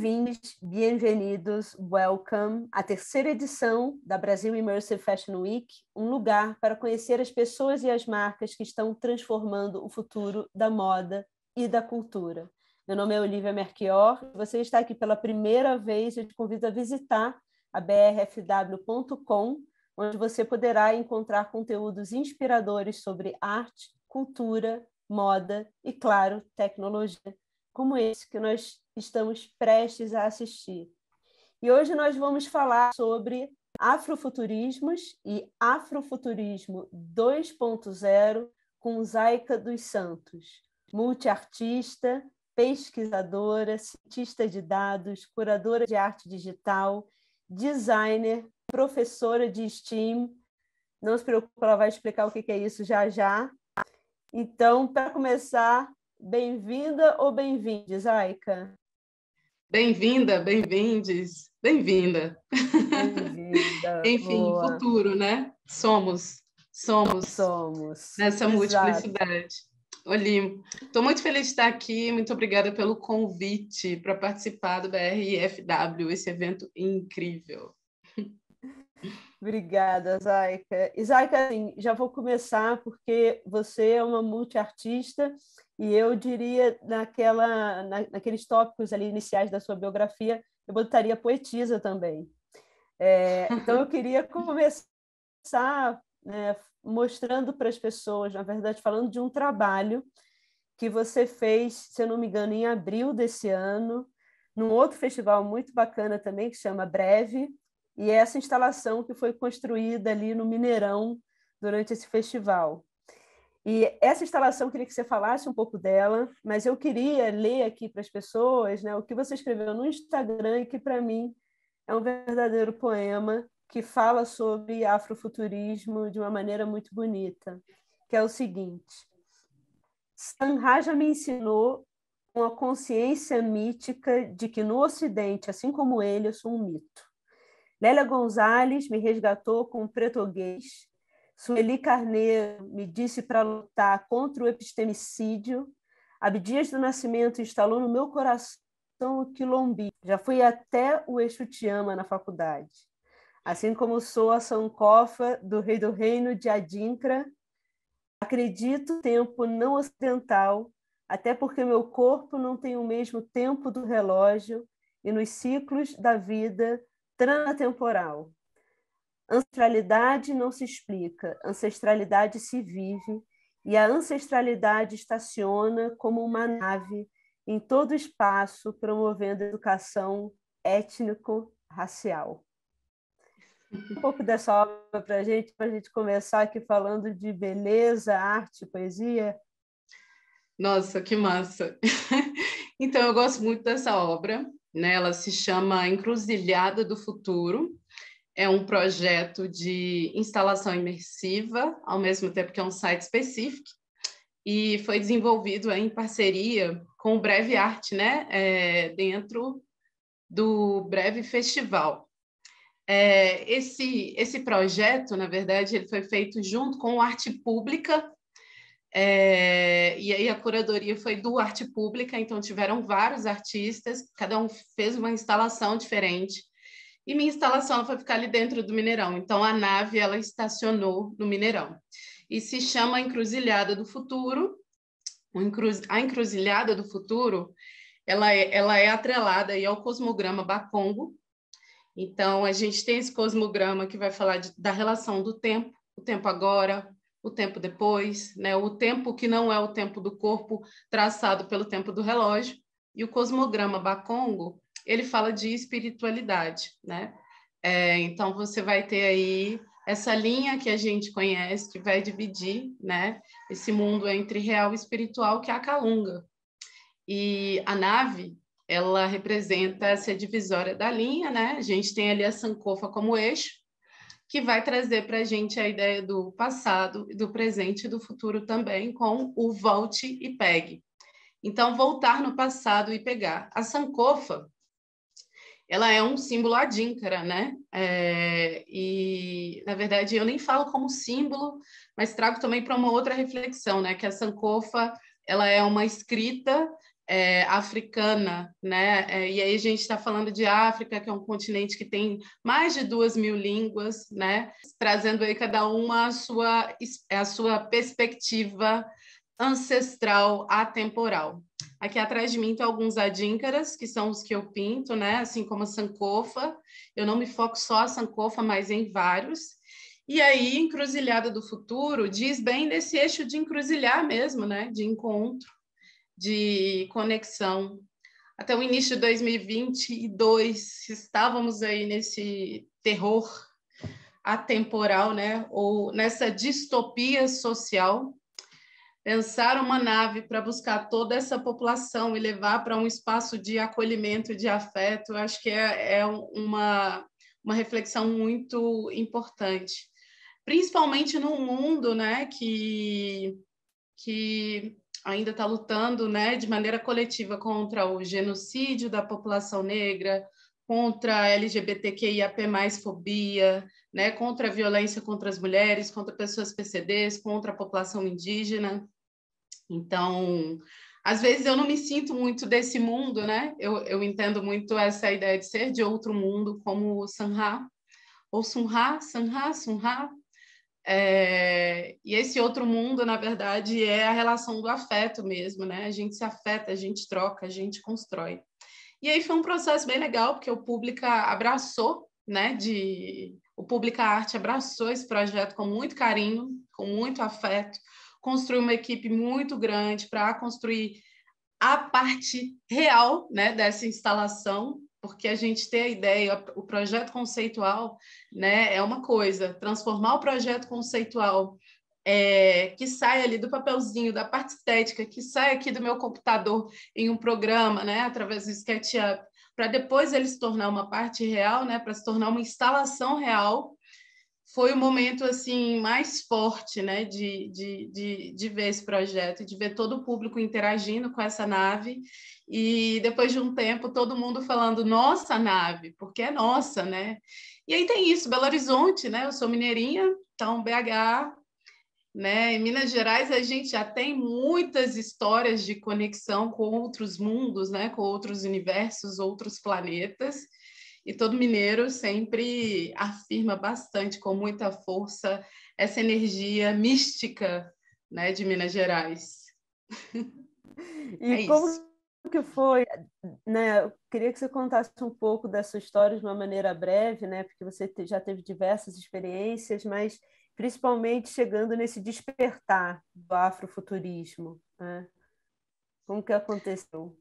Bem-vindos, bienvenidos, welcome à terceira edição da Brasil Immersive Fashion Week, um lugar para conhecer as pessoas e as marcas que estão transformando o futuro da moda e da cultura. Meu nome é Olivia Merchior, você está aqui pela primeira vez, eu te convido a visitar a brfw.com, onde você poderá encontrar conteúdos inspiradores sobre arte, cultura, moda e, claro, tecnologia, como esse que nós estamos prestes a assistir. E hoje nós vamos falar sobre afrofuturismos e afrofuturismo 2.0 com Zaika dos Santos, multiartista, pesquisadora, cientista de dados, curadora de arte digital, designer, professora de STEAM. Não se preocupe, ela vai explicar o que é isso já já. Então, para começar, bem-vinda ou bem-vinde, Zaika? Bem-vinda, bem-vindes, bem-vinda. Bem-vinda. Enfim, Boa. futuro, né? Somos nessa Exato. multiplicidade. Olim, estou muito feliz de estar aqui, muito obrigada pelo convite para participar do BRFW, esse evento incrível. Obrigada, Zaika. E, Zaika, assim, já vou começar porque você é uma multiartista e eu diria naqueles tópicos ali iniciais da sua biografia, eu botaria poetisa também. Então, eu queria começar, né, mostrando para as pessoas, na verdade, falando de um trabalho que você fez, se eu não me engano, em abril desse ano, num outro festival muito bacana também, que se chama Breve, e essa instalação que foi construída ali no Mineirão durante esse festival. E essa instalação, eu queria que você falasse um pouco dela, mas eu queria ler aqui para as pessoas, né, o que você escreveu no Instagram e que, para mim, é um verdadeiro poema que fala sobre afrofuturismo de uma maneira muito bonita, que é o seguinte: Sanhaja me ensinou com a consciência mítica de que no Ocidente, assim como ele, eu sou um mito. Lélia Gonzalez me resgatou com o pretoguês. Sueli Carneiro me disse para lutar contra o epistemicídio. Abdias do Nascimento instalou no meu coração o quilombi. Já fui até o Exu Tiama na faculdade. Assim como sou a Sankofa do rei do reino de Adinkra, acredito no tempo não ocidental, até porque meu corpo não tem o mesmo tempo do relógio e nos ciclos da vida transtemporal. Ancestralidade não se explica, ancestralidade se vive, e a ancestralidade estaciona como uma nave em todo o espaço, promovendo a educação étnico-racial. Um pouco dessa obra para a gente começar aqui falando de beleza, arte, poesia. Nossa, que massa! Então, eu gosto muito dessa obra, né? Ela se chama Encruzilhada do Futuro. É um projeto de instalação imersiva, ao mesmo tempo que é um site específico, e foi desenvolvido em parceria com o Breve Arte, né? Dentro do Breve Festival. Esse projeto, na verdade, ele foi feito junto com o Arte Pública, e aí a curadoria foi do Arte Pública, então tiveram vários artistas, cada um fez uma instalação diferente, e minha instalação foi ficar ali dentro do Mineirão, então a nave ela estacionou no Mineirão, e se chama Encruzilhada do Futuro. A Encruzilhada do Futuro, ela é atrelada aí ao cosmograma Bakongo. Então, a gente tem esse cosmograma que vai falar da relação do tempo, o tempo agora, o tempo depois, né? O tempo que não é o tempo do corpo traçado pelo tempo do relógio. E o cosmograma Bakongo, ele fala de espiritualidade, né? Então, você vai ter aí essa linha que a gente conhece, que vai dividir, né, esse mundo entre real e espiritual, que é a Calunga. E a nave, ela representa essa divisória da linha, né? A gente tem ali a Sankofa como eixo, que vai trazer para a gente a ideia do passado, do presente e do futuro também, com o volte e pegue. Então, voltar no passado e pegar. A Sankofa, ela é um símbolo adínkara, né? E, na verdade, eu nem falo como símbolo, mas trago também para uma outra reflexão, né? Que a Sankofa, ela é uma escrita africana, né? E aí a gente está falando de África, que é um continente que tem mais de 2.000 línguas, né? Trazendo aí cada uma a sua perspectiva ancestral, atemporal. Aqui atrás de mim tem alguns adíncaras, que são os que eu pinto, né? Assim como a sankofa. Eu não me foco só a sankofa, mas em vários. E aí, Encruzilhada do Futuro diz bem desse eixo de encruzilhar mesmo, né? De encontro, de conexão. Até o início de 2022, estávamos aí nesse terror atemporal, né? Ou nessa distopia social. Pensar uma nave para buscar toda essa população e levar para um espaço de acolhimento, de afeto, acho que é uma reflexão muito importante. Principalmente num mundo, né, que ainda está lutando, né, de maneira coletiva contra o genocídio da população negra, contra a LGBTQIAP+, fobia, né, contra a violência contra as mulheres, contra pessoas PCDs, contra a população indígena. Então, às vezes eu não me sinto muito desse mundo, né? Eu entendo muito essa ideia de ser de outro mundo, como o Sanha, ou Sunha, Sanha, Sunha. E esse outro mundo, na verdade, é a relação do afeto mesmo, né? A gente se afeta, a gente troca, a gente constrói. E aí foi um processo bem legal, porque o Pública abraçou, né? O Pública Arte abraçou esse projeto com muito carinho, com muito afeto, construiu uma equipe muito grande para construir a parte real, né, dessa instalação, porque a gente tem a ideia, o projeto conceitual, né, é uma coisa, transformar o projeto conceitual que sai ali do papelzinho, da parte estética, que sai aqui do meu computador em um programa, né, através do SketchUp, para depois ele se tornar uma parte real, né, para se tornar uma instalação real, foi o momento assim mais forte, né, de ver esse projeto, de ver todo o público interagindo com essa nave e depois de um tempo todo mundo falando nossa nave, porque é nossa, né? E aí tem isso, Belo Horizonte, né? Eu sou mineirinha, então BH, né? Em Minas Gerais a gente já tem muitas histórias de conexão com outros mundos, né? Com outros universos, outros planetas. E todo mineiro sempre afirma bastante, com muita força, essa energia mística, né, de Minas Gerais. E É como isso. que foi, né? Eu queria que você contasse um pouco da sua história de uma maneira breve, né? Porque você já teve diversas experiências, mas principalmente chegando nesse despertar do afrofuturismo, né? Como que aconteceu?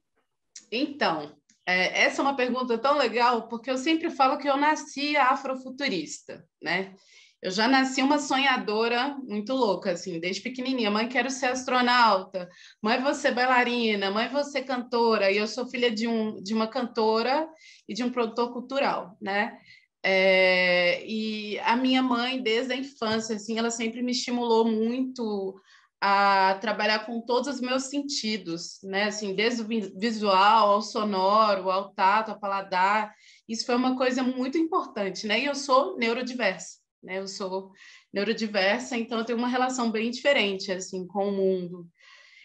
Então, essa é uma pergunta tão legal, porque eu sempre falo que eu nasci afrofuturista, né? Eu já nasci uma sonhadora muito louca, assim, desde pequenininha. Mãe, quero ser astronauta. Mãe, vou ser bailarina. Mãe, vou ser cantora. E eu sou filha de uma cantora e de um produtor cultural, né? E a minha mãe, desde a infância, assim, ela sempre me estimulou muito a trabalhar com todos os meus sentidos, né? Assim, desde o visual ao sonoro, ao tato, ao paladar. Isso foi uma coisa muito importante, né? E eu sou neurodiversa, né? Eu sou neurodiversa, então eu tenho uma relação bem diferente assim com o mundo.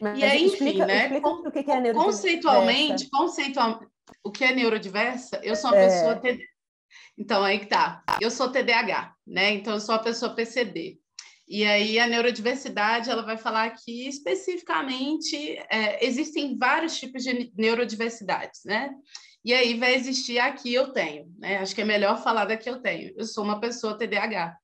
E Mas aí, enfim, né? explica o que é Conceitualmente, neurodiversa. o que é neurodiversa? Eu sou uma pessoa É, TD... Então aí que tá. Eu sou TDAH, né? Então eu sou uma pessoa PCD. E aí a neurodiversidade ela vai falar que especificamente existem vários tipos de neurodiversidades, né? E aí vai existir a que eu tenho, né? Acho que é melhor falar da que eu tenho. Eu sou uma pessoa TDAH.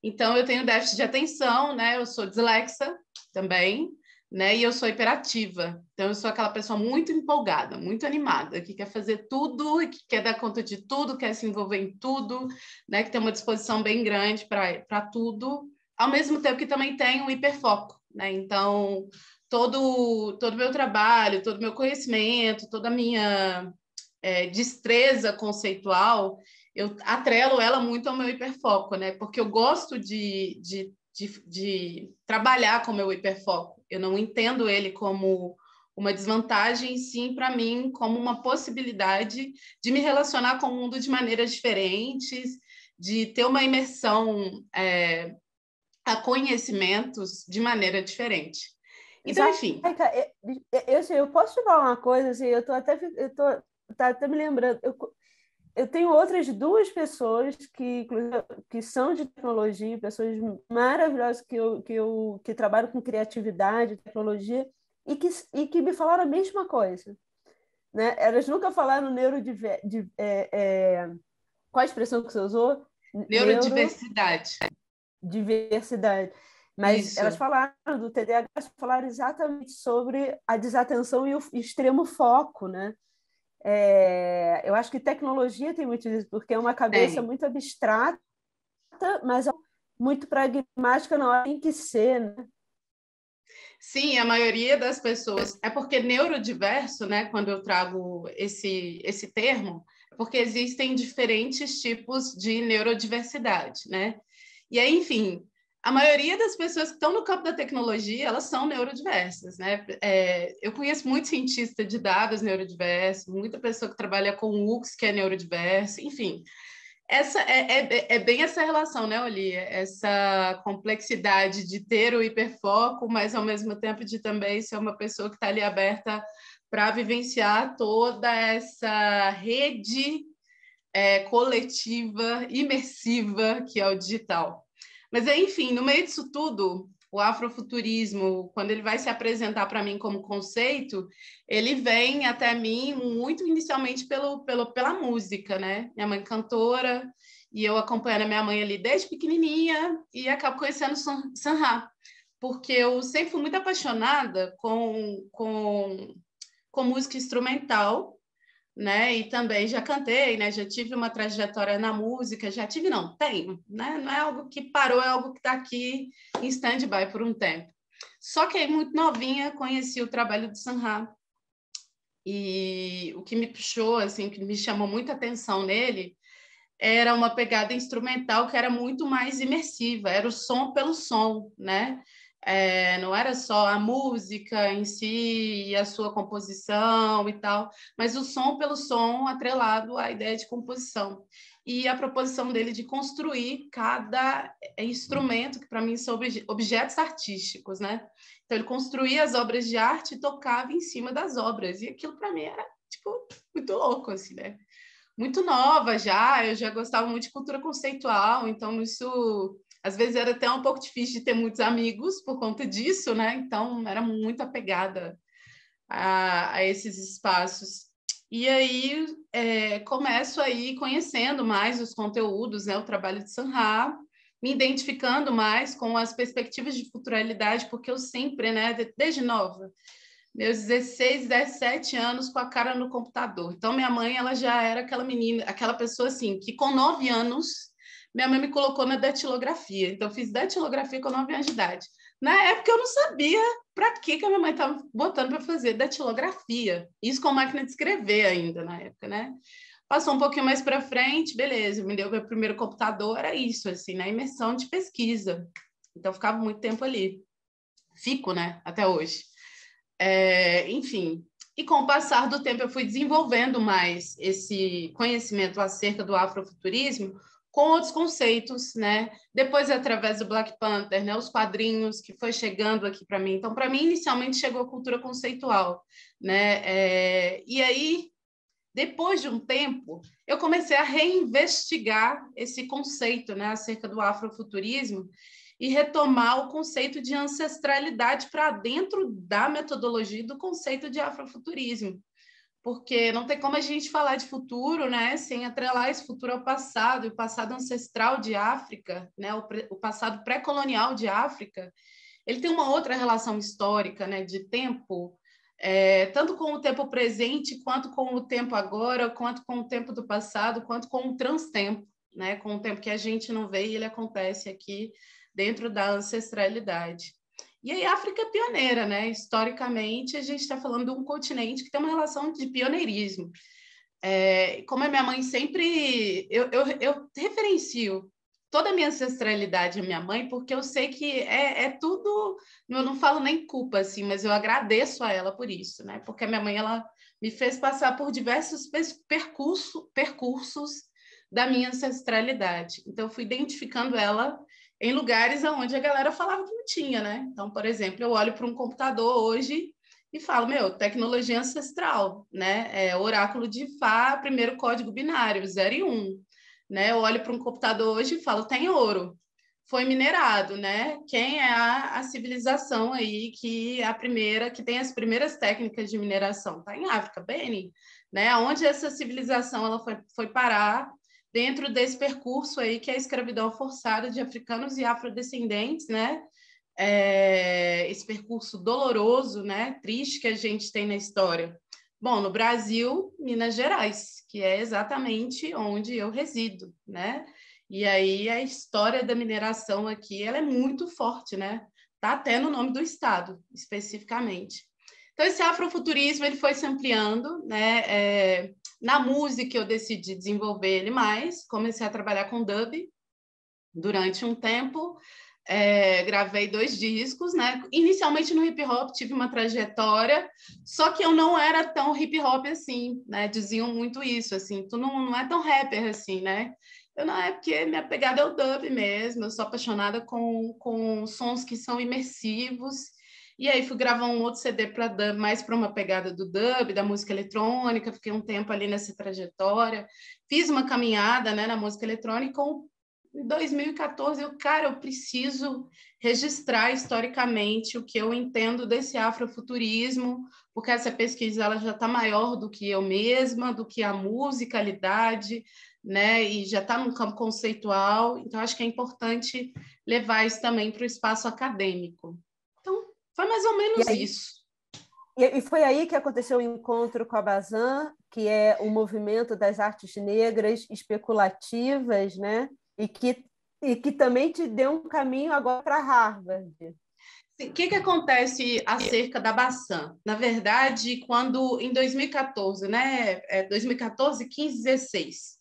Então eu tenho déficit de atenção, né? Eu sou dislexa também, né? E eu sou hiperativa. Então eu sou aquela pessoa muito empolgada, muito animada, que quer fazer tudo, que quer dar conta de tudo, quer se envolver em tudo, né? Que tem uma disposição bem grande para tudo ao mesmo tempo que também tem um hiperfoco, né? Então, todo meu trabalho, todo meu conhecimento, toda a minha destreza conceitual, eu atrelo ela muito ao meu hiperfoco, né? Porque eu gosto de trabalhar com o meu hiperfoco. Eu não entendo ele como uma desvantagem, sim, para mim, como uma possibilidade de me relacionar com o mundo de maneiras diferentes, de ter uma imersão a conhecimentos de maneira diferente. Então, enfim. Eu posso te falar uma coisa, assim, tá até me lembrando, eu tenho outras duas pessoas que são de tecnologia, pessoas maravilhosas que trabalham com criatividade, tecnologia, e que me falaram a mesma coisa, né? Elas nunca falaram qual a expressão que você usou? Neurodiversidade. Diversidade. Mas elas Isso. falaram do TDAH, falaram exatamente sobre a desatenção e o extremo foco, né? Eu acho que tecnologia tem muito disso, porque é uma cabeça muito abstrata, mas muito pragmática na hora que tem que ser, né? Sim, a maioria das pessoas... É porque neurodiverso, né, quando eu trago esse termo, é porque existem diferentes tipos de neurodiversidade, né? E aí, enfim, a maioria das pessoas que estão no campo da tecnologia, elas são neurodiversas, né? Eu conheço muito cientista de dados neurodiverso, muita pessoa que trabalha com UX que é neurodiverso, enfim... Essa é bem essa relação, né, Olia? Essa complexidade de ter o hiperfoco, mas ao mesmo tempo de também ser uma pessoa que está ali aberta para vivenciar toda essa rede coletiva, imersiva, que é o digital. Mas, enfim, no meio disso tudo, o afrofuturismo, quando ele vai se apresentar para mim como conceito, ele vem até mim muito inicialmente pela música, né? Minha mãe cantora, e eu acompanhando a minha mãe ali desde pequenininha, e acabo conhecendo Sun-Ra, porque eu sempre fui muito apaixonada com música instrumental, né? E também já cantei, né? Já tive uma trajetória na música, já tive, não, tenho, né? Não é algo que parou, é algo que está aqui em stand-by por um tempo. Só que aí, muito novinha, conheci o trabalho do Sun-Ra. E o que me puxou, assim, que me chamou muita atenção nele, era uma pegada instrumental que era muito mais imersiva, era o som pelo som, né? Não era só a música em si e a sua composição e tal, mas o som pelo som atrelado à ideia de composição. E a proposição dele de construir cada instrumento, que para mim são objetos artísticos, né? Então, ele construía as obras de arte e tocava em cima das obras. E aquilo, para mim, era, tipo, muito louco, assim, né? Muito nova já, eu já gostava muito de cultura conceitual, então isso às vezes era até um pouco difícil de ter muitos amigos por conta disso, né? Então era muito apegada a esses espaços. E aí começo aí conhecendo mais os conteúdos, né? O trabalho de Sun-Ra, me identificando mais com as perspectivas de futuralidade, porque eu sempre, né, desde nova, meus 16, 17 anos com a cara no computador. Então, minha mãe, ela já era aquela menina, aquela pessoa assim, que com 9 anos, minha mãe me colocou na datilografia. Então, eu fiz datilografia com 9 anos de idade. Na época, eu não sabia para que a minha mãe estava botando para fazer datilografia. Isso com máquina de escrever ainda, na época, né? Passou um pouquinho mais para frente, beleza, me deu meu primeiro computador, era isso, assim, na imersão de pesquisa. Então, ficava muito tempo ali. Fico, né, até hoje. Enfim, e com o passar do tempo eu fui desenvolvendo mais esse conhecimento acerca do afrofuturismo com outros conceitos, né? Depois, através do Black Panther, né? Os quadrinhos que foi chegando aqui para mim. Então, para mim, inicialmente chegou a cultura conceitual, né? E aí, depois de um tempo, eu comecei a reinvestigar esse conceito, né? Acerca do afrofuturismo e retomar o conceito de ancestralidade para dentro da metodologia do conceito de afrofuturismo. Porque não tem como a gente falar de futuro, né, sem atrelar esse futuro ao passado, e o passado ancestral de África, né, o passado pré-colonial de África, ele tem uma outra relação histórica, né, de tempo, tanto com o tempo presente, quanto com o tempo agora, quanto com o tempo do passado, quanto com o transtempo, né, com o tempo que a gente não vê e ele acontece aqui dentro da ancestralidade. E aí a África é pioneira, né? Historicamente, a gente está falando de um continente que tem uma relação de pioneirismo. Como a minha mãe sempre... Eu referencio toda a minha ancestralidade à minha mãe, porque eu sei que é tudo... Eu não falo nem culpa, assim, mas eu agradeço a ela por isso, né? Porque a minha mãe, ela me fez passar por diversos percursos da minha ancestralidade. Então, eu fui identificando ela em lugares onde a galera falava que não tinha, né? Então, por exemplo, eu olho para um computador hoje e falo, meu, tecnologia ancestral, né? Oráculo de Fá, primeiro código binário, 0 e 1. Né? Eu olho para um computador hoje e falo, tem ouro, foi minerado, né? Quem é a civilização aí que tem as primeiras técnicas de mineração? Está em África, Benin, né? Onde essa civilização ela foi parar dentro desse percurso aí que é a escravidão forçada de africanos e afrodescendentes, né? Esse percurso doloroso, né? Triste que a gente tem na história. Bom, no Brasil, Minas Gerais, que é exatamente onde eu resido, né? E aí a história da mineração aqui, ela é muito forte, né? Tá até no nome do estado, especificamente. Então, esse afrofuturismo, ele foi se ampliando, né? Na música, eu decidi desenvolver ele mais, comecei a trabalhar com dub durante um tempo, gravei 2 discos, né? Inicialmente no hip hop tive uma trajetória, só que eu não era tão hip hop assim, né? Diziam muito isso, assim, tu não é tão rapper assim, né? Eu não, é porque minha pegada é o dub mesmo, eu sou apaixonada com sons que são imersivos, e aí fui gravar um outro CD para dub, mais para uma pegada do dub, da música eletrônica, fiquei um tempo ali nessa trajetória, fiz uma caminhada, né, na música eletrônica. Em 2014, eu preciso registrar historicamente o que eu entendo desse afrofuturismo, porque essa pesquisa ela já está maior do que eu mesma, do que a musicalidade, né? E já está num campo conceitual, então acho que é importante levar isso também para o espaço acadêmico. Então, foi mais ou menos isso. E foi aí que aconteceu o encontro com a Bazin, que é o movimento das artes negras especulativas, né? E que também te deu um caminho agora para Harvard. O que acontece acerca da Bazin? Na verdade, quando em 2014, né? 2014, 15, 16,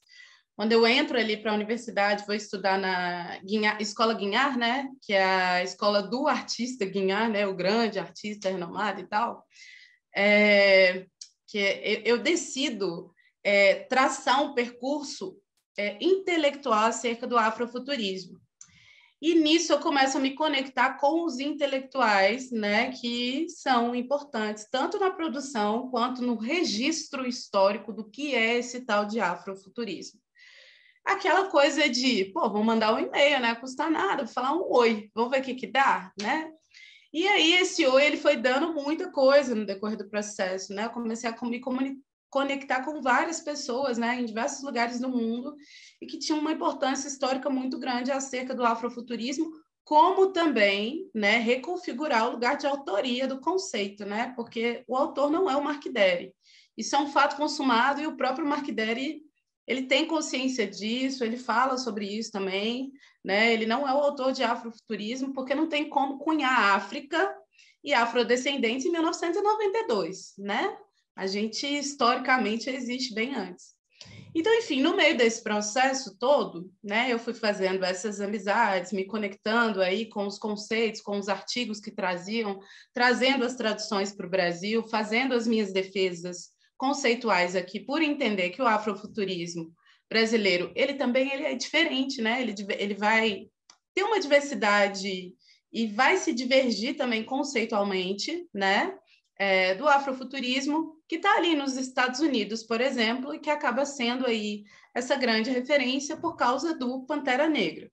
quando eu entro ali para a universidade, vou estudar na Escola Guignard, né? Que é a escola do artista Guignard, né? O grande artista renomado e tal. Eu decido traçar um percurso intelectual acerca do afrofuturismo. E nisso eu começo a me conectar com os intelectuais, né, que são importantes, tanto na produção quanto no registro histórico do que é esse tal de afrofuturismo. Aquela coisa de, pô, vou mandar um e-mail, né, custa nada, vou falar um oi, vamos ver o que dá, né? E aí esse oi, ele foi dando muita coisa no decorrer do processo, né? Eu comecei a me conectar com várias pessoas, né, em diversos lugares do mundo, e que tinham uma importância histórica muito grande acerca do afrofuturismo, como também, né, reconfigurar o lugar de autoria do conceito, né, porque o autor não é o Mark Dery. Isso é um fato consumado e o próprio Mark Dery, ele tem consciência disso, ele fala sobre isso também, né, ele não é o autor de afrofuturismo, porque não tem como cunhar África e afrodescendentes em 1992, né? A gente, historicamente, existe bem antes. Então, enfim, no meio desse processo todo, né, eu fui fazendo essas amizades, me conectando aí com os conceitos, com os artigos que trazendo as traduções para o Brasil, fazendo as minhas defesas conceituais aqui, por entender que o afrofuturismo brasileiro, ele é diferente, né? Ele vai ter uma diversidade e vai se divergir também conceitualmente, né? Do afrofuturismo, que está ali nos Estados Unidos, por exemplo, e que acaba sendo aí essa grande referência por causa do Pantera Negra.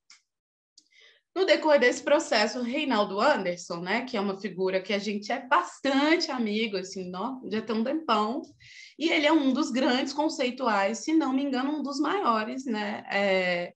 No decorrer desse processo, o Reinaldo Anderson, né, que é uma figura que a gente é bastante amigo, assim, já tem um tempão, e ele é um dos grandes conceituais, se não me engano, um dos maiores, né,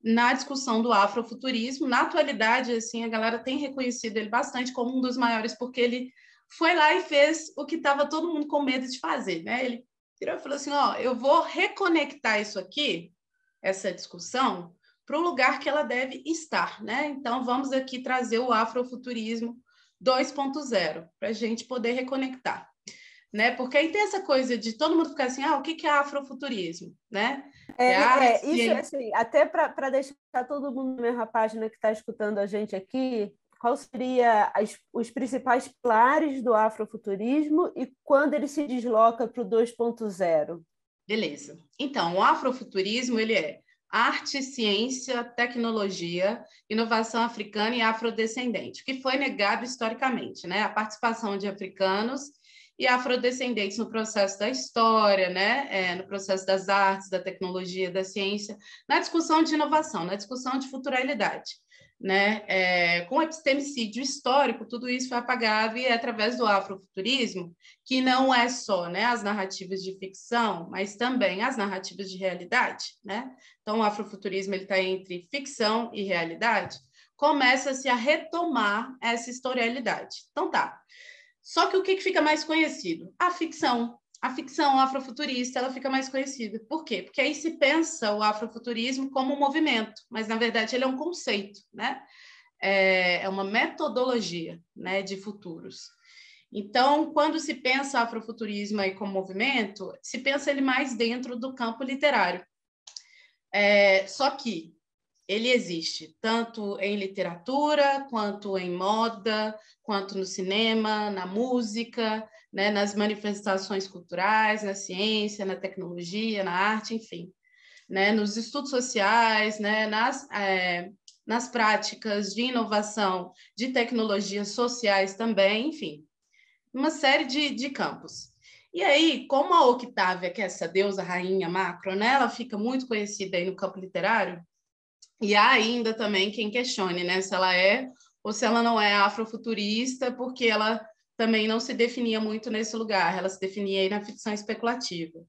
na discussão do afrofuturismo. Na atualidade, assim, a galera tem reconhecido ele bastante como um dos maiores, porque ele foi lá e fez o que estava todo mundo com medo de fazer, né? Ele virou e falou assim, eu vou reconectar isso aqui, essa discussão, para o lugar que ela deve estar, né? Então, vamos aqui trazer o afrofuturismo 2.0, para a gente poder reconectar, né? Porque aí tem essa coisa de todo mundo ficar assim, o que é afrofuturismo, né? Isso, assim, até para deixar todo mundo na mesma página que está escutando a gente aqui, qual seria os principais pilares do afrofuturismo e quando ele se desloca para o 2.0? Beleza. Então, o afrofuturismo, ele é Arte, Ciência, Tecnologia, Inovação Africana e Afrodescendente, o que foi negado historicamente, né? A participação de africanos e afrodescendentes no processo da história, né? No processo das artes, da tecnologia, da ciência, na discussão de inovação, na discussão de futuralidade. Né? Com o epistemicídio histórico, tudo isso foi apagado e é através do afrofuturismo, que não é só, né, as narrativas de ficção, mas também as narrativas de realidade. Né? Então, o afrofuturismo está entre ficção e realidade, começa-se a retomar essa historialidade. Então, tá. Só que o que fica mais conhecido? A ficção. A ficção afrofuturista, ela fica mais conhecida. Por quê? Porque aí se pensa o afrofuturismo como um movimento, mas, na verdade, ele é um conceito, né? É uma metodologia, né, de futuros. Então, quando se pensa afrofuturismo aí como movimento, se pensa ele mais dentro do campo literário. Só que ele existe tanto em literatura, quanto em moda, quanto no cinema, na música, né, nas manifestações culturais, na ciência, na tecnologia, na arte, enfim, né, nos estudos sociais, né, nas práticas de inovação, de tecnologias sociais também, enfim, uma série de campos. E aí, como a Octávia, que é essa deusa rainha macro, né, ela fica muito conhecida aí no campo literário, e há ainda também quem questione, né, se ela é ou se ela não é afrofuturista, porque ela também não se definia muito nesse lugar, ela se definia aí na ficção especulativa.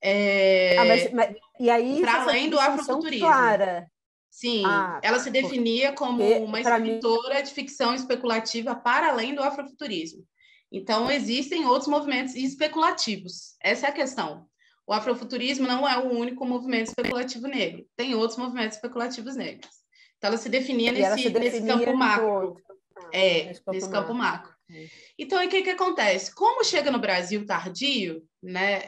E aí para além do afrofuturismo. Clara. Sim, ela se definia como uma escritora de ficção especulativa para além do afrofuturismo. Então, existem outros movimentos especulativos. Essa é a questão. O afrofuturismo não é o único movimento especulativo negro. Tem outros movimentos especulativos negros. Então, ela se definia nesse campo macro. Nesse campo macro. Então, o que acontece? Como chega no Brasil tardio, né,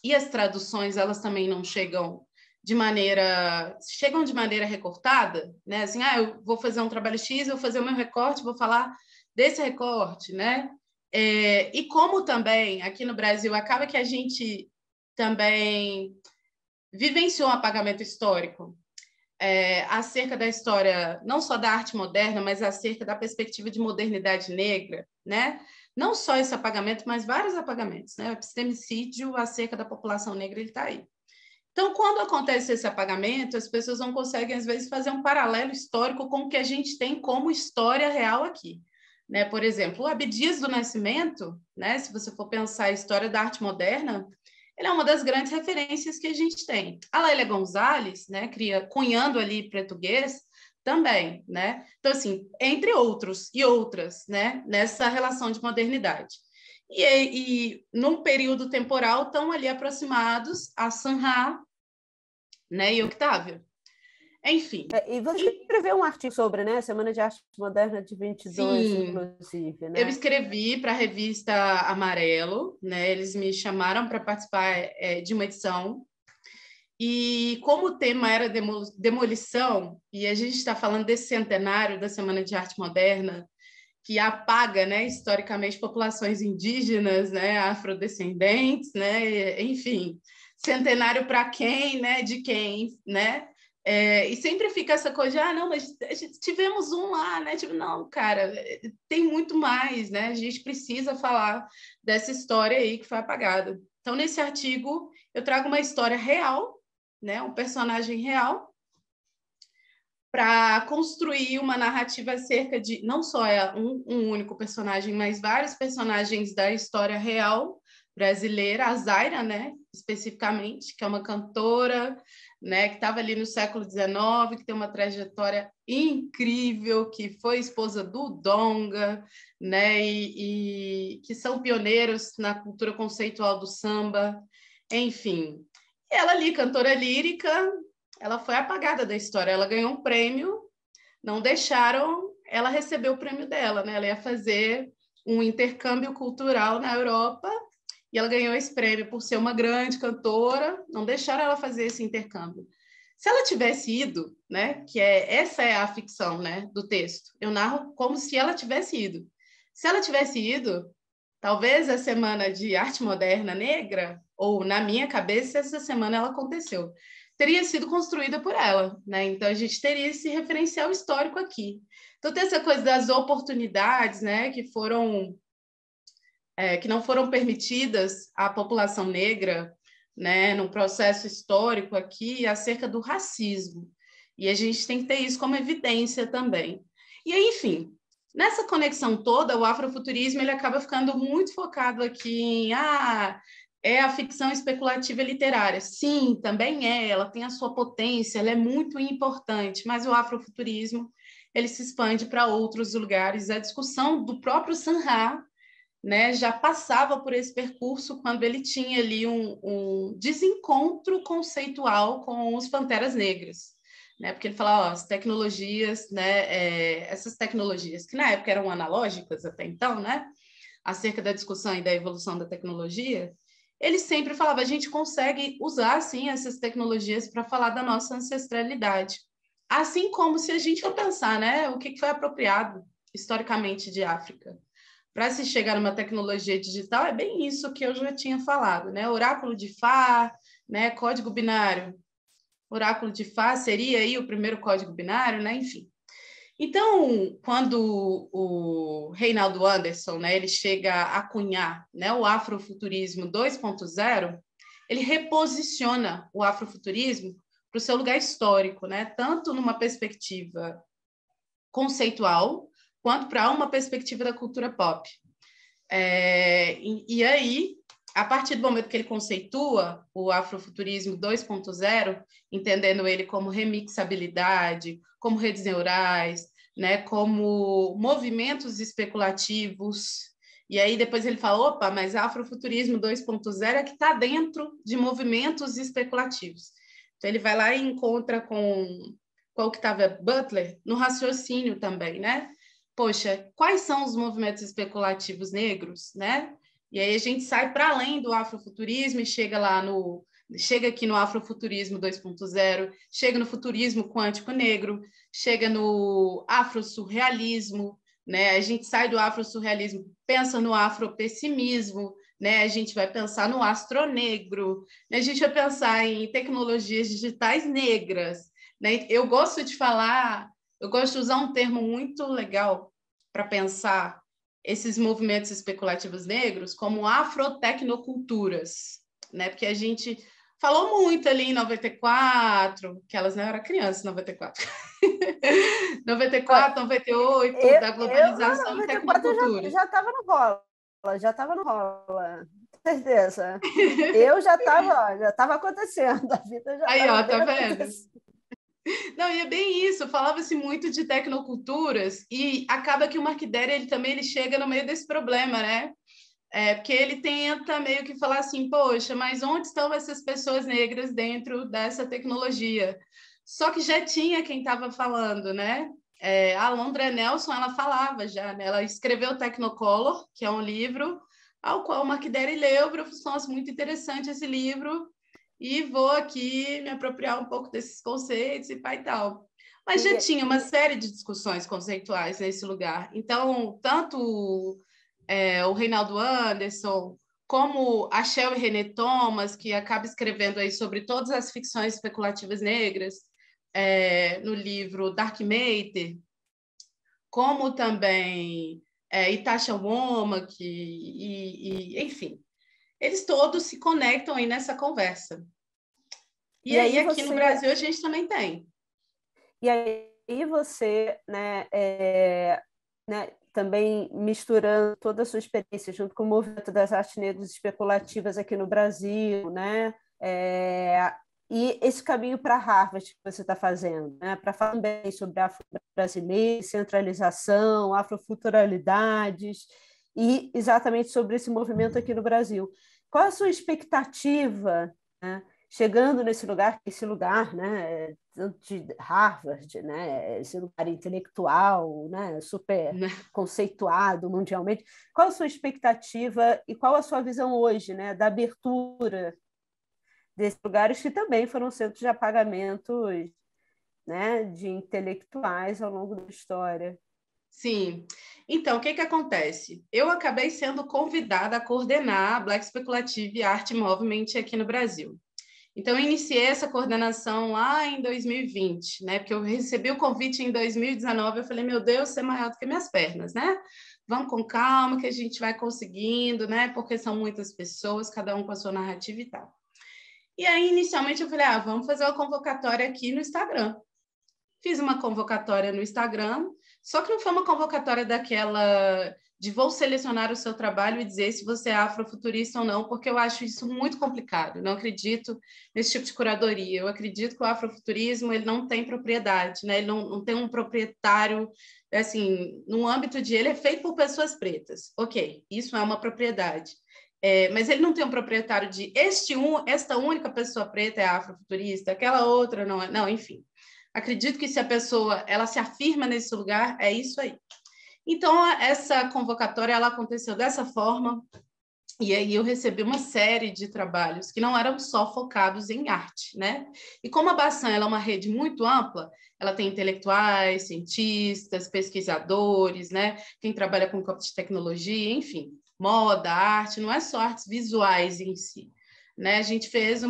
e as traduções, elas também não chegam de maneira recortada, né? Assim, eu vou fazer um trabalho X, vou fazer o meu recorte, vou falar desse recorte, né? E como também aqui no Brasil acaba que a gente também vivenciou um apagamento histórico acerca da história, não só da arte moderna, mas acerca da perspectiva de modernidade negra, né? Não só esse apagamento, mas vários apagamentos, né? O epistemicídio acerca da população negra, ele está aí. Então, quando acontece esse apagamento, as pessoas não conseguem, às vezes, fazer um paralelo histórico com o que a gente tem como história real aqui. Né? Por exemplo, o Abdias do Nascimento, né? Se você for pensar a história da arte moderna, ele é uma das grandes referências que a gente tem. A Lélia Gonzalez, né? Cunhando ali português, também, né? Então, assim, entre outros e outras, né? Nessa relação de modernidade. E num período temporal estão ali aproximados a Sanha, né, e Octávia. Enfim. E você escreveu um artigo sobre, né, Semana de Arte Moderna de 22, sim, inclusive, né? Eu escrevi para a revista Amarelo, né? Eles me chamaram para participar de uma edição. E como o tema era demolição, e a gente está falando desse centenário da Semana de Arte Moderna, que apaga, né, historicamente, populações indígenas, né, afrodescendentes, né, enfim, centenário para quem, né, de quem, né? E sempre fica essa coisa de, não, mas tivemos um lá, né? Tipo, não, cara, tem muito mais, né? A gente precisa falar dessa história aí que foi apagada. Então, nesse artigo, eu trago uma história real, né? Um personagem real, para construir uma narrativa acerca de não só um único personagem, mas vários personagens da história real brasileira, a Zaira, né, especificamente, que é uma cantora, né, que estava ali no século XIX, que tem uma trajetória incrível, que foi esposa do Donga, né, e que são pioneiros na cultura conceitual do samba, enfim. E ela ali, cantora lírica, ela foi apagada da história, ela ganhou um prêmio, não deixaram ela receber o prêmio dela, né? Ela ia fazer um intercâmbio cultural na Europa e ela ganhou esse prêmio por ser uma grande cantora, não deixaram ela fazer esse intercâmbio. Se ela tivesse ido, né, essa é a ficção, né, do texto, eu narro como se ela tivesse ido. Se ela tivesse ido, talvez a Semana de Arte Moderna Negra, ou na minha cabeça, essa semana ela aconteceu. teria sido construída por ela, né? Então, a gente teria esse referencial histórico aqui. Então, tem essa coisa das oportunidades, né, que não foram permitidas à população negra, né, no processo histórico aqui, acerca do racismo. E a gente tem que ter isso como evidência também. E aí, enfim, nessa conexão toda, o afrofuturismo ele acaba ficando muito focado aqui em é a ficção especulativa literária. Sim, também ela tem a sua potência, ela é muito importante, mas o afrofuturismo ele se expande para outros lugares. A discussão do próprio Sanha, né, já passava por esse percurso quando ele tinha ali um desencontro conceitual com os Panteras Negras, né, porque ele falava, as tecnologias, né, essas tecnologias que na época eram analógicas até então, né, acerca da discussão e da evolução da tecnologia, ele sempre falava, a gente consegue usar, sim, essas tecnologias para falar da nossa ancestralidade. Assim como se a gente for pensar, né, o que foi apropriado historicamente de África. Para se chegar numa tecnologia digital, é bem isso que eu já tinha falado, né? Oráculo de Fá, né? Código binário. Oráculo de Fá seria aí o primeiro código binário, né? Enfim. Então, quando o Reinaldo Anderson, né, ele chega a cunhar, né, o afrofuturismo 2.0, ele reposiciona o afrofuturismo para o seu lugar histórico, né? Tanto numa perspectiva conceitual, quanto para uma perspectiva da cultura pop. E aí, a partir do momento que ele conceitua o afrofuturismo 2.0, entendendo ele como remixabilidade, como redes neurais, né, como movimentos especulativos, e aí depois ele fala, opa, mas afrofuturismo 2.0 é que está dentro de movimentos especulativos. Então ele vai lá e encontra com Octavia Butler no raciocínio também, né? Poxa, quais são os movimentos especulativos negros, né? E aí a gente sai para além do afrofuturismo e chega aqui no afrofuturismo 2.0, chega no futurismo quântico negro, chega no afrosurrealismo, né? A gente sai do afrosurrealismo, pensa no afropessimismo, né? A gente vai pensar no astronegro, né? A gente vai pensar em tecnologias digitais negras, né? Eu gosto de usar um termo muito legal para pensar esses movimentos especulativos negros como afrotecnoculturas, né? Porque a gente falou muito ali em 94, que elas não eram crianças em 94. 94, 98, da globalização não, e 94 tecnocultura. já estava no rola, já estava no rola, certeza. Eu já estava acontecendo, a vida já Aí, estava ó, tá bem vendo? acontecendo. Não, e é bem isso, falava-se muito de tecnoculturas e acaba que o Mark Dery, ele chega no meio desse problema, né? Porque ele tenta meio que falar assim, poxa, mas onde estão essas pessoas negras dentro dessa tecnologia? Só que já tinha quem estava falando, né? A Alondra Nelson, ela falava já, né? Ela escreveu Technicolor, que é um livro ao qual o Mark Dery leu, professor, nossa, muito interessante esse livro, e vou aqui me apropriar um pouco desses conceitos e pai e tal. Mas já tinha uma série de discussões conceituais nesse lugar. Então, tanto o Reinaldo Anderson, como a Shelley René Thomas, que acaba escrevendo aí sobre todas as ficções especulativas negras, no livro Dark Matter, como também Itasha Womack, enfim, eles todos se conectam aí nessa conversa. E aí aqui no Brasil a gente também tem. E aí você, né, também misturando toda a sua experiência junto com o movimento das artes negras especulativas aqui no Brasil, né? E esse caminho para Harvard que você está fazendo, né? Para falar também sobre afro-brasileiro, centralização, afrofuturalidades e exatamente sobre esse movimento aqui no Brasil. Qual a sua expectativa, né? Chegando nesse lugar, né, tanto de Harvard, né, esse lugar intelectual, né, super conceituado mundialmente, qual a sua expectativa e qual a sua visão hoje, né, da abertura desses lugares que também foram centros de apagamentos, né, de intelectuais ao longo da história? Sim. Então, o que acontece? Eu acabei sendo convidada a coordenar a Black Speculative Art Movement aqui no Brasil. Então, eu iniciei essa coordenação lá em 2020, né? Porque eu recebi o convite em 2019, eu falei, meu Deus, você é maior do que minhas pernas, né? Vamos com calma que a gente vai conseguindo, né? Porque são muitas pessoas, cada um com a sua narrativa e tal. E aí, inicialmente, eu falei, vamos fazer uma convocatória aqui no Instagram. Fiz uma convocatória no Instagram, só que não foi uma convocatória daquela de vou selecionar o seu trabalho e dizer se você é afrofuturista ou não, porque eu acho isso muito complicado. Não acredito nesse tipo de curadoria. Eu acredito que o afrofuturismo ele não tem propriedade, né? Ele não tem um proprietário, assim, no âmbito de ele é feito por pessoas pretas. Ok, isso é uma propriedade. Mas ele não tem um proprietário de esta única pessoa preta é afrofuturista, aquela outra não é. Não, enfim. Acredito que se a pessoa ela se afirma nesse lugar, é isso aí. Então, essa convocatória ela aconteceu dessa forma, e aí eu recebi uma série de trabalhos que não eram só focados em arte, né? E como a Bassan ela é uma rede muito ampla, ela tem intelectuais, cientistas, pesquisadores, né? Quem trabalha com campo de tecnologia, enfim, moda, arte, não é só artes visuais em si, né? A gente fez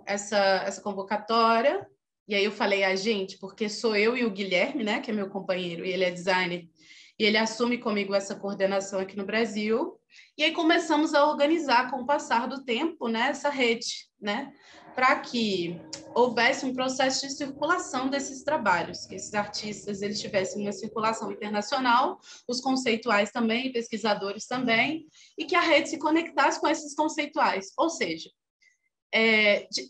essa convocatória, e aí eu falei a gente, porque sou eu e o Guilherme, né? Que é meu companheiro, e ele é designer, e ele assume comigo essa coordenação aqui no Brasil. E aí começamos a organizar, com o passar do tempo, né, essa rede, né, para que houvesse um processo de circulação desses trabalhos, que esses artistas eles tivessem uma circulação internacional, os conceituais também, pesquisadores também, e que a rede se conectasse com esses conceituais. Ou seja,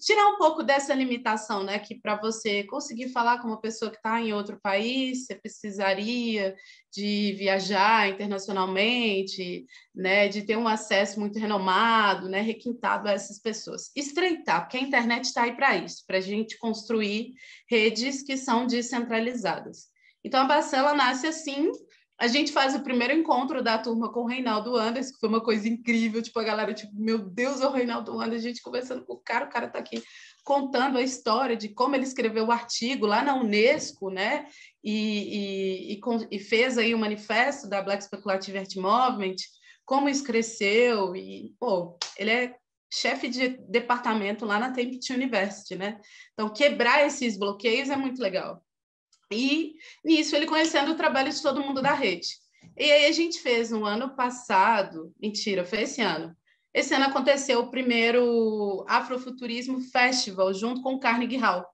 tirar um pouco dessa limitação, né? Que para você conseguir falar com uma pessoa que está em outro país, você precisaria de viajar internacionalmente, né? De ter um acesso muito renomado, né? Requintado a essas pessoas. Estreitar, porque a internet está aí para isso, para a gente construir redes que são descentralizadas. Então, a Bacela nasce assim. A gente faz o primeiro encontro da turma com o Reinaldo Andes, que foi uma coisa incrível, tipo, a galera, tipo, meu Deus, é o Reinaldo Andes, a gente conversando com o cara tá aqui contando a história de como ele escreveu o artigo lá na Unesco, né, e fez aí o manifesto da Black Speculative Art Movement, como isso cresceu, e, pô, ele é chefe de departamento lá na Temple University, né, então quebrar esses bloqueios é muito legal. E nisso ele conhecendo o trabalho de todo mundo da rede. E aí a gente fez no ano passado, mentira, foi esse ano. Esse ano aconteceu o primeiro Afrofuturismo Festival junto com o Carnegie Hall.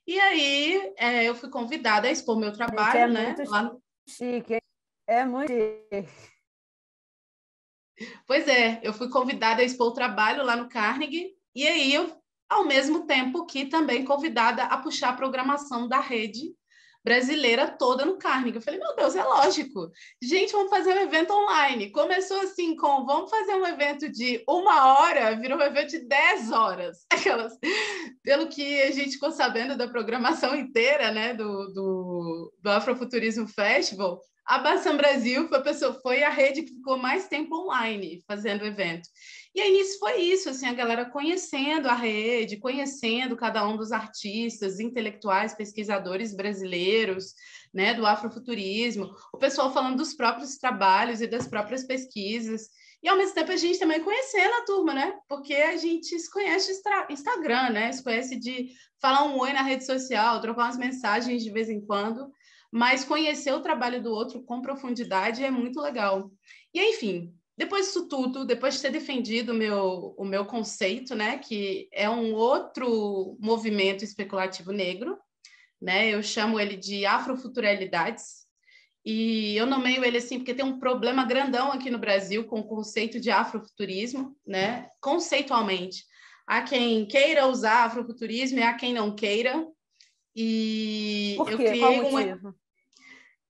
E aí eu fui convidada a expor meu trabalho, Gente, né? Muito chique, hein? É muito chique. Pois é, eu fui convidada a expor o trabalho lá no Carnegie, e aí eu, ao mesmo tempo que também convidada a puxar a programação da rede brasileira toda no Carnegie. Eu falei, meu Deus, é lógico. Gente, vamos fazer um evento online. Começou assim com, vamos fazer um evento de 1 hora, virou um evento de 10 horas. Aquelas, pelo que a gente ficou sabendo da programação inteira, né, do Afrofuturismo Festival, a Bassan Brasil foi a rede que ficou mais tempo online fazendo o evento. E aí, nisso foi isso, assim, a galera conhecendo a rede, conhecendo cada um dos artistas, intelectuais, pesquisadores brasileiros, né, do afrofuturismo, o pessoal falando dos próprios trabalhos e das próprias pesquisas, e ao mesmo tempo a gente também conhecendo a turma, né, porque a gente se conhece no Instagram, né, se conhece de falar um oi na rede social, trocar umas mensagens de vez em quando, mas conhecer o trabalho do outro com profundidade é muito legal. E, enfim, depois disso tudo, depois de ter defendido o meu conceito, né, que é um outro movimento especulativo negro, né, eu chamo ele de afrofuturalidades, e eu nomeio ele assim porque tem um problema grandão aqui no Brasil com o conceito de afrofuturismo, né, conceitualmente. Há quem queira usar afrofuturismo e há quem não queira, e Por eu quê? Qual o criei motivo?